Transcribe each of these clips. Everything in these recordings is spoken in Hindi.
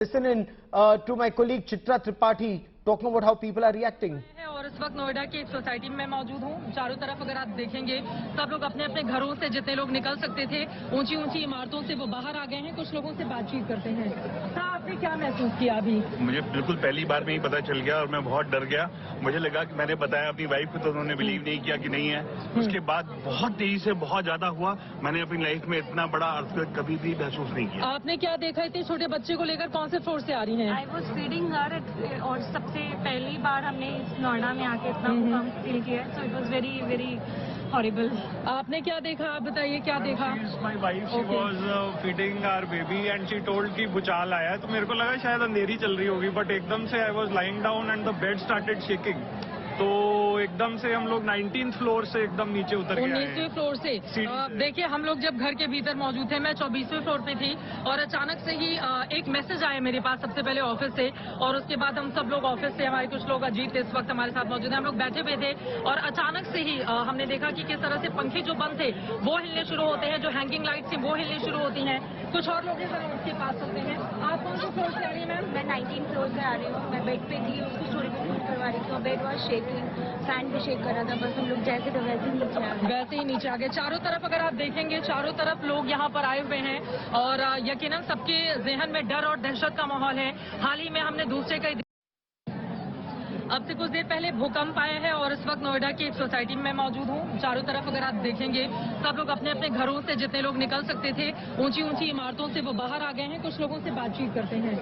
Listen in to my colleague Chitra Tripathi talking about how people are reacting. और इस वक्त नोएडा की एक सोसाइटी में मौजूद हूँ। चारों तरफ अगर आप देखेंगे सब लोग अपने अपने घरों से, जितने लोग निकल सकते थे ऊंची ऊंची इमारतों से, वो बाहर आ गए हैं। कुछ लोगों से बातचीत करते हैं। आपने क्या महसूस किया अभी? मुझे बिल्कुल पहली बार में ही पता चल गया और मैं बहुत डर गया। मुझे लगा कि मैंने बताया अपनी वाइफ को तो उन्होंने बिलीव नहीं किया कि नहीं है। उसके बाद बहुत तेजी से बहुत ज्यादा हुआ। मैंने अपनी लाइफ में इतना बड़ा अर्थक्वेक कभी भी महसूस नहीं किया। आपने क्या देखा? इतने छोटे बच्चे को लेकर कौन से फ्लोर से आ रही हैं? आई वॉज फीडिंग हर और सबसे पहली बार हमने इस नोएडा में आके इतना फील किया, so it was very very horrible. आपने क्या देखा? आप बताइए क्या देखा? My wife she was feeding our baby and she told कि भूचाल आया है, तो मेरे को लगा शायद अंधेरी चल रही होगी, बट एकदम से I was lying down and the bed started shaking. तो एकदम से हम लोग 19th फ्लोर से एकदम नीचे उतर गए। 19वें फ्लोर से देखिए, हम लोग जब घर के भीतर मौजूद थे, मैं 24वें फ्लोर पे थी और अचानक से ही एक मैसेज आया मेरे पास, सबसे पहले ऑफिस से, और उसके बाद हम सब लोग ऑफिस से, हमारे कुछ लोग, अजीत इस वक्त हमारे साथ मौजूद है, हम लोग बैठे हुए थे और अचानक से ही हमने देखा कि किस तरह से पंखे जो बंद थे वो हिलने शुरू होते हैं, जो हैंगिंग लाइट थी वो हिलने शुरू होती हैं। कुछ और लोग उसके पास होते हैं। आप कौन से फ्लोर से आ रही हैं मैम? मैं 19th फ्लोर से आ रही हूँ। मैं बेड पे थी, उसको थोड़ी देर फोन करवा रही थी। बेड वॉज शेकिंग, फैन भी शेक कर रहा था, बस हम लोग जैसे थे वैसे ही नीचे आ गए। वैसे ही नीचे आ गए। चारों तरफ अगर आप देखेंगे, चारों तरफ लोग यहाँ पर आए हुए हैं और यकीनन सबके जहन में डर और दहशत का माहौल है। हाल ही में हमने दूसरे कई अब से कुछ देर पहले भूकंप आया है और इस वक्त नोएडा की एक सोसाइटी में मौजूद हूँ। चारों तरफ अगर आप देखेंगे सब लोग अपने अपने घरों से, जितने लोग निकल सकते थे ऊंची ऊंची इमारतों से, वो बाहर आ गए हैं। कुछ लोगों से बातचीत करते हैं।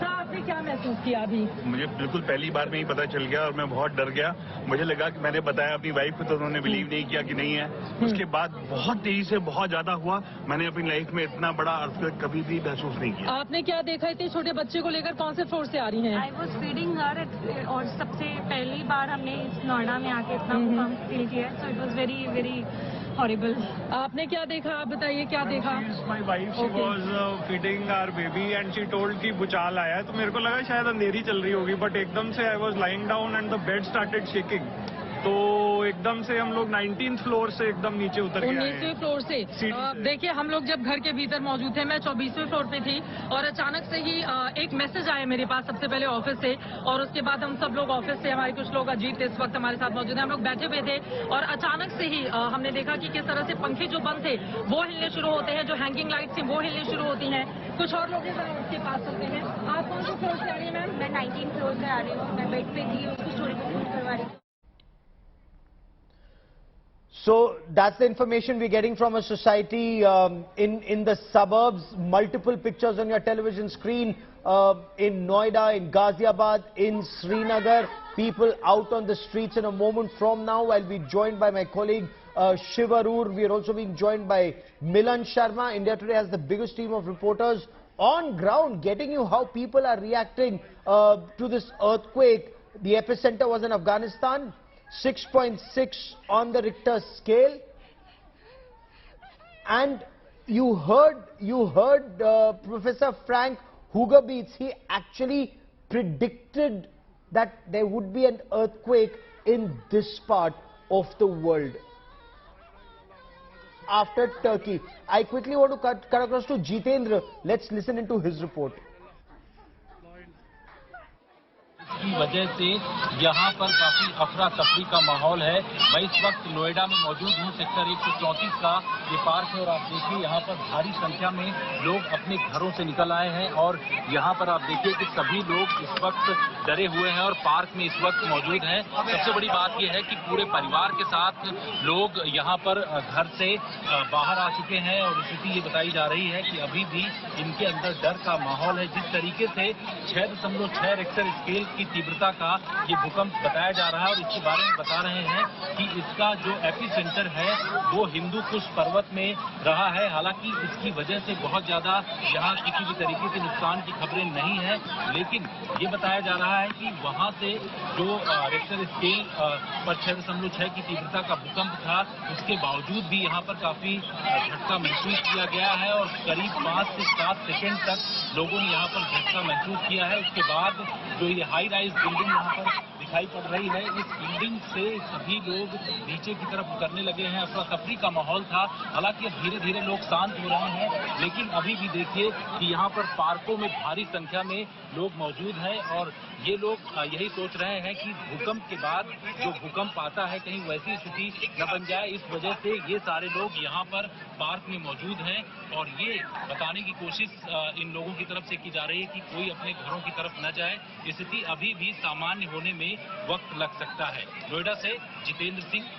आपने क्या महसूस किया अभी? मुझे बिल्कुल पहली बार में ही पता चल गया और मैं बहुत डर गया। मुझे लगा कि मैंने बताया अपनी वाइफ को तो उन्होंने बिलीव नहीं किया कि नहीं है। उसके बाद बहुत तेजी से बहुत ज्यादा हुआ। मैंने अपनी लाइफ में इतना बड़ा अर्थक्वेक कभी भी महसूस नहीं किया। आपने क्या देखा? इतने छोटे बच्चे को लेकर कौन से फ्लोर से आ रही हैं? आई वॉज फीडिंग हर और सबसे पहली बार हमने इस नोएडा में आके इतना फील किया, so it was very very horrible. आपने क्या देखा? आप बताइए क्या देखा? My wife she was feeding our baby and she told कि भूचाल आया है, तो मेरे को लगा शायद अंधेरी चल रही होगी, बट एकदम से I was lying down and the bed started shaking. तो एकदम से हम लोग 19th फ्लोर से एकदम नीचे उतर गए। 19वें फ्लोर से देखिए, हम लोग जब घर के भीतर मौजूद थे, मैं 24वें फ्लोर पे थी और अचानक से ही एक मैसेज आया मेरे पास, सबसे पहले ऑफिस से, और उसके बाद हम सब लोग ऑफिस से, हमारे कुछ लोग, अजीत इस वक्त हमारे साथ मौजूद है, हम लोग बैठे हुए थे और अचानक से ही हमने देखा कि किस तरह से पंखे जो बंद थे वो हिलने शुरू होते हैं, जो हैंगिंग लाइट थी वो हिलने शुरू होती हैं। कुछ और लोग उसके पास होते हैं। आप कौन से फ्लोर से आ रही हैं मैम? मैं 19th फ्लोर से आ रही हूँ। मैं बेड पे थी, उसको थोड़ी देर फोन करवा रही थी। So that's the information we're getting from a society in the suburbs. Multiple pictures on your television screen in Noida, in Ghaziabad, in Srinagar. People out on the streets. In a moment from now, I'll be joined by my colleague Shiv Arur. We are also being joined by Milan Sharma. India Today has the biggest team of reporters on ground, getting you how people are reacting to this earthquake. The epicenter was in Afghanistan. 6.6 on the Richter scale, and you heard Professor Frank Hugerbeets. He actually predicted that there would be an earthquake in this part of the world after Turkey. I quickly want to cut across to Jitendra. Let's listen into his report. की वजह से यहाँ पर काफी अफरा तफरी का माहौल है। मैं इस वक्त नोएडा में मौजूद हूँ, सेक्टर 134 का ये पार्क है और आप देखिए यहाँ पर भारी संख्या में लोग अपने घरों से निकल आए हैं और यहाँ पर आप देखिए कि सभी लोग इस वक्त डरे हुए हैं और पार्क में इस वक्त मौजूद हैं। सबसे बड़ी बात यह है कि पूरे परिवार के साथ लोग यहाँ पर घर से बाहर आ चुके हैं और स्थिति ये बताई जा रही है कि अभी भी इनके अंदर डर का माहौल है। जिस तरीके से 6.6 रिक्टर स्केल की तीव्रता का ये भूकंप बताया जा रहा है और इसके बारे में बता रहे हैं कि इसका जो एपिसेंटर है वो हिंदू कुश पर्वत में रहा है। हालांकि इसकी वजह से बहुत ज्यादा यहाँ किसी भी तरीके से नुकसान की खबरें नहीं है, लेकिन ये बताया जा रहा है कि वहां से जो रिक्टर स्केल पर 6.6 की तीव्रता का भूकंप था, उसके बावजूद भी यहाँ पर काफी झटका महसूस किया गया है और करीब 5 से 7 सेकेंड तक लोगों ने यहाँ पर झटका महसूस किया है। उसके बाद जो ये हाई राइज बिल्डिंग यहाँ पर दिखाई पड़ रही है। इस बिल्डिंग से सभी लोग नीचे की तरफ उतरने लगे हैं। अफरा तफरी का माहौल था। हालांकि अब धीरे धीरे लोग शांत हो रहे हैं, लेकिन अभी भी देखिए कि यहाँ पर पार्कों में भारी संख्या में लोग मौजूद हैं और ये लोग यही सोच रहे हैं कि भूकंप के बाद जो भूकंप आता है कहीं वैसी स्थिति न बन जाए। इस वजह से ये सारे लोग यहाँ पर पार्क में मौजूद हैं और ये बताने की कोशिश इन लोगों की तरफ से की जा रही है कि कोई अपने घरों की तरफ न जाए। स्थिति अभी भी सामान्य होने में वक्त लग सकता है। नोएडा से जितेंद्र सिंह।